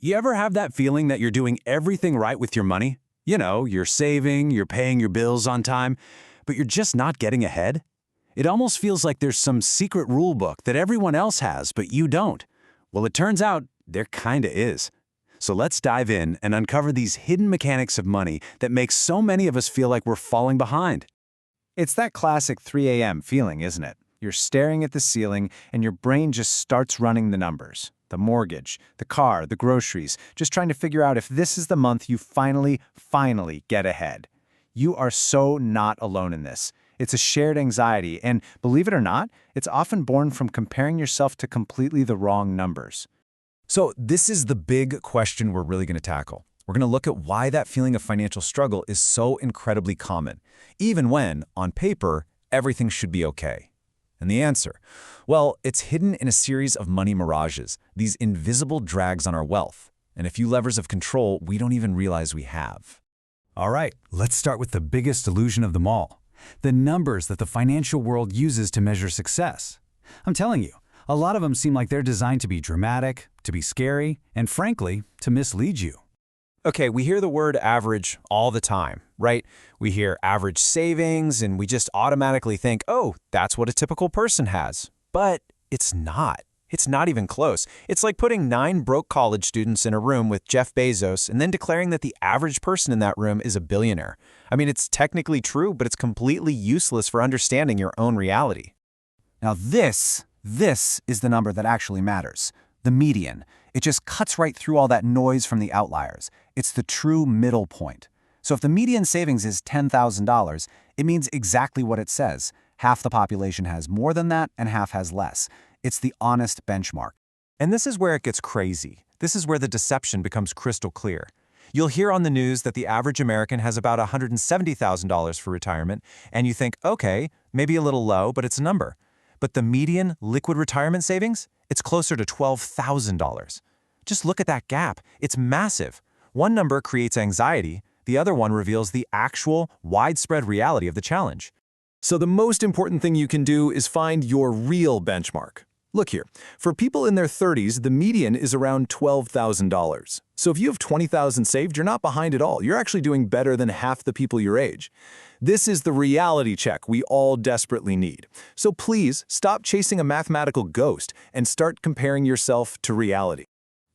You ever have that feeling that you're doing everything right with your money? You know, you're saving, you're paying your bills on time, but you're just not getting ahead? It almost feels like there's some secret rule book that everyone else has, but you don't. Well, it turns out there kinda is. So let's dive in and uncover these hidden mechanics of money that make so many of us feel like we're falling behind. It's that classic 3 a.m. feeling, isn't it? You're staring at the ceiling and your brain just starts running the numbers. The mortgage, the car, the groceries, just trying to figure out if this is the month you finally get ahead. You are so not alone in this. It's a shared anxiety, and believe it or not, it's often born from comparing yourself to completely the wrong numbers. So this is the big question we're really going to tackle. We're going to look at why that feeling of financial struggle is so incredibly common, even when, on paper, everything should be okay. And the answer? Well, it's hidden in a series of money mirages, these invisible drags on our wealth, and a few levers of control we don't even realize we have. All right, let's start with the biggest illusion of them all, the numbers that the financial world uses to measure success. I'm telling you, a lot of them seem like they're designed to be dramatic, to be scary, and frankly, to mislead you. Okay, we hear the word average all the time, right? We hear average savings and we just automatically think, oh, that's what a typical person has. But it's not. It's not even close. It's like putting 9 broke college students in a room with Jeff Bezos and then declaring that the average person in that room is a billionaire. I mean, it's technically true, but it's completely useless for understanding your own reality. Now this is the number that actually matters. The median. It just cuts right through all that noise from the outliers. It's the true middle point. So if the median savings is $10,000, it means exactly what it says. Half the population has more than that and half has less. It's the honest benchmark. And this is where it gets crazy. This is where the deception becomes crystal clear. You'll hear on the news that the average American has about $170,000 for retirement, and you think, okay, maybe a little low, but it's a number. But the median liquid retirement savings? It's closer to $12,000. Just look at that gap. It's massive. One number creates anxiety. The other one reveals the actual, widespread reality of the challenge. So the most important thing you can do is find your real benchmark. Look here, for people in their 30s, the median is around $12,000. So if you have $20,000 saved, you're not behind at all. You're actually doing better than half the people your age. This is the reality check we all desperately need. So please stop chasing a mathematical ghost and start comparing yourself to reality.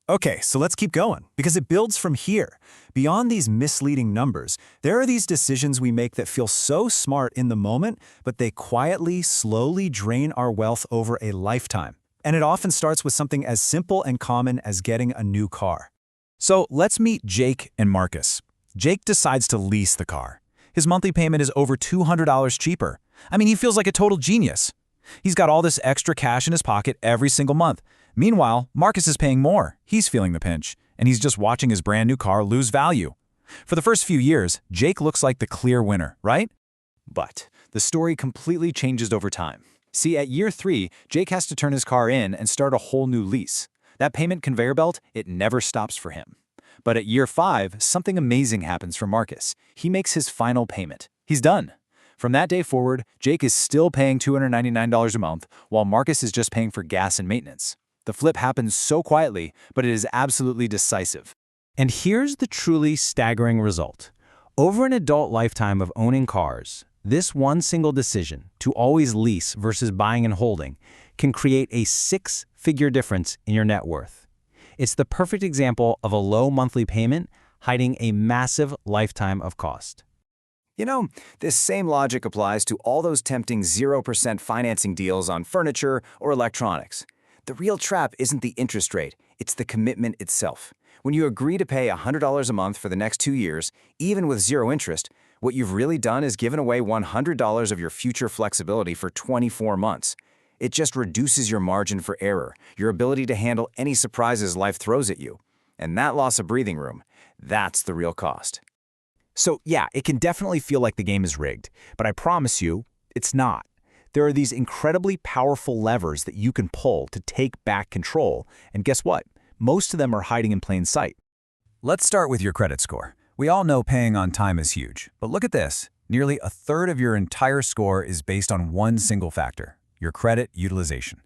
Okay, so let's keep going, because it builds from here. Beyond these misleading numbers, there are these decisions we make that feel so smart in the moment, but they quietly, slowly drain our wealth over a lifetime. And it often starts with something as simple and common as getting a new car. So let's meet Jake and Marcus. Jake decides to lease the car. His monthly payment is over $200 cheaper. I mean, he feels like a total genius. He's got all this extra cash in his pocket every single month. Meanwhile, Marcus is paying more. He's feeling the pinch, and he's just watching his brand new car lose value. For the first few years, Jake looks like the clear winner, right? But the story completely changes over time. See, at year 3, Jake has to turn his car in and start a whole new lease. That payment conveyor belt, it never stops for him. But at year 5, something amazing happens for Marcus. He makes his final payment. He's done. From that day forward, Jake is still paying $299 a month, while Marcus is just paying for gas and maintenance. The flip happens so quietly, but it is absolutely decisive. And here's the truly staggering result. Over an adult lifetime of owning cars, this one single decision to always lease versus buying and holding can create a 6-figure difference in your net worth. It's the perfect example of a low monthly payment hiding a massive lifetime of cost. You know, this same logic applies to all those tempting 0% financing deals on furniture or electronics. The real trap isn't the interest rate, it's the commitment itself. When you agree to pay $100 a month for the next 2 years, even with 0 interest, what you've really done is given away $100 of your future flexibility for 24 months. It just reduces your margin for error, your ability to handle any surprises life throws at you. And that loss of breathing room, that's the real cost. So yeah, it can definitely feel like the game is rigged, but I promise you, it's not. There are these incredibly powerful levers that you can pull to take back control, and guess what? Most of them are hiding in plain sight. Let's start with your credit score. We all know paying on time is huge, but look at this. Nearly a third of your entire score is based on one single factor, your credit utilization.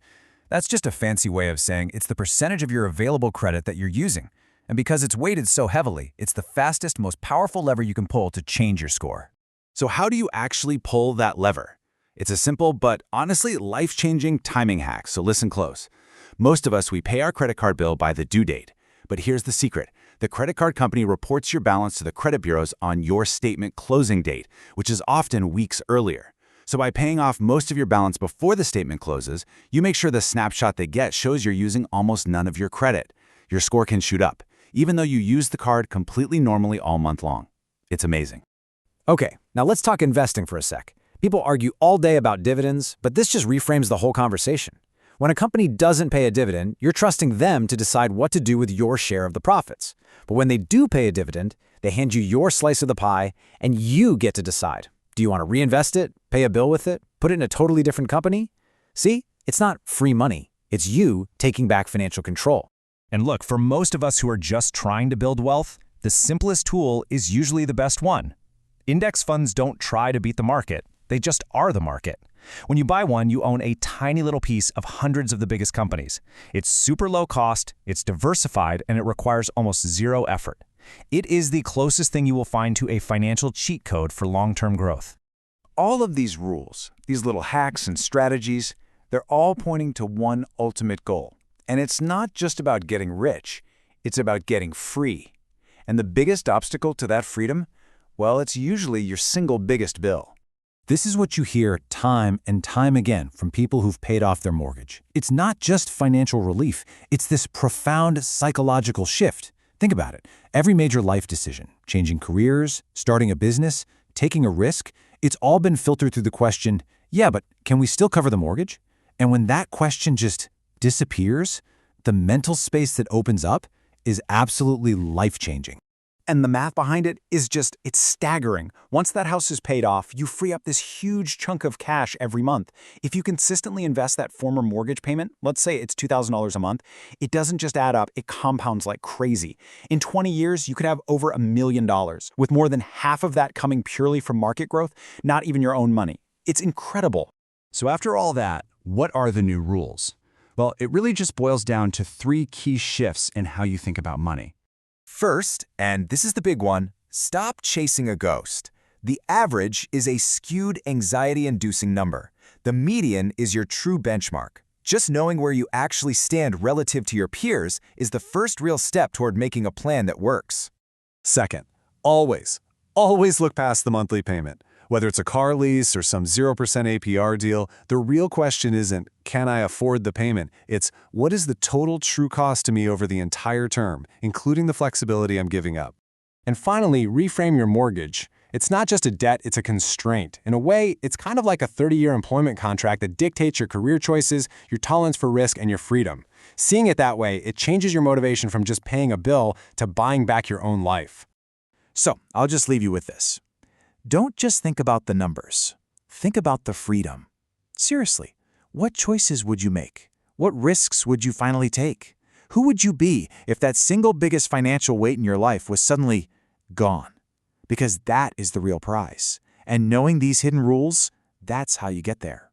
That's just a fancy way of saying it's the percentage of your available credit that you're using. And because it's weighted so heavily, it's the fastest, most powerful lever you can pull to change your score. So how do you actually pull that lever? It's a simple but honestly life-changing timing hack, so listen close. Most of us, we pay our credit card bill by the due date. But here's the secret. The credit card company reports your balance to the credit bureaus on your statement closing date, which is often weeks earlier. So by paying off most of your balance before the statement closes, you make sure the snapshot they get shows you're using almost none of your credit. Your score can shoot up, even though you use the card completely normally all month long. It's amazing. Okay, now let's talk investing for a sec. People argue all day about dividends, but this just reframes the whole conversation. When a company doesn't pay a dividend, you're trusting them to decide what to do with your share of the profits. But when they do pay a dividend, they hand you your slice of the pie, and you get to decide. Do you want to reinvest it, pay a bill with it, put it in a totally different company? See, it's not free money. It's you taking back financial control. And look, for most of us who are just trying to build wealth, the simplest tool is usually the best one. Index funds don't try to beat the market. They just are the market. When you buy one, you own a tiny little piece of hundreds of the biggest companies. It's super low cost, it's diversified, and it requires almost zero effort. It is the closest thing you will find to a financial cheat code for long-term growth. All of these rules, these little hacks and strategies, they're all pointing to one ultimate goal. And it's not just about getting rich, it's about getting free. And the biggest obstacle to that freedom? Well, it's usually your single biggest bill. This is what you hear time and time again from people who've paid off their mortgage. It's not just financial relief, it's this profound psychological shift. Think about it. Every major life decision, changing careers, starting a business, taking a risk, it's all been filtered through the question, yeah, but can we still cover the mortgage? And when that question just disappears, the mental space that opens up is absolutely life-changing. And the math behind it is it's staggering. Once that house is paid off, you free up this huge chunk of cash every month. If you consistently invest that former mortgage payment, let's say it's $2,000 a month, it doesn't just add up, it compounds like crazy. In 20 years, you could have over $1 million, with more than half of that coming purely from market growth, not even your own money. It's incredible. So after all that, what are the new rules? Well, it really just boils down to 3 key shifts in how you think about money. First, and this is the big one, stop chasing a ghost. The average is a skewed, anxiety-inducing number. The median is your true benchmark. Just knowing where you actually stand relative to your peers is the first real step toward making a plan that works. Second, always look past the monthly payment. Whether it's a car lease or some 0% APR deal, the real question isn't, can I afford the payment? It's, what is the total true cost to me over the entire term, including the flexibility I'm giving up? And finally, reframe your mortgage. It's not just a debt, it's a constraint. In a way, it's kind of like a 30-year employment contract that dictates your career choices, your tolerance for risk, and your freedom. Seeing it that way, it changes your motivation from just paying a bill to buying back your own life. So, I'll just leave you with this. Don't just think about the numbers. Think about the freedom. Seriously, what choices would you make? What risks would you finally take? Who would you be if that single biggest financial weight in your life was suddenly gone? Because that is the real prize. And knowing these hidden rules, that's how you get there.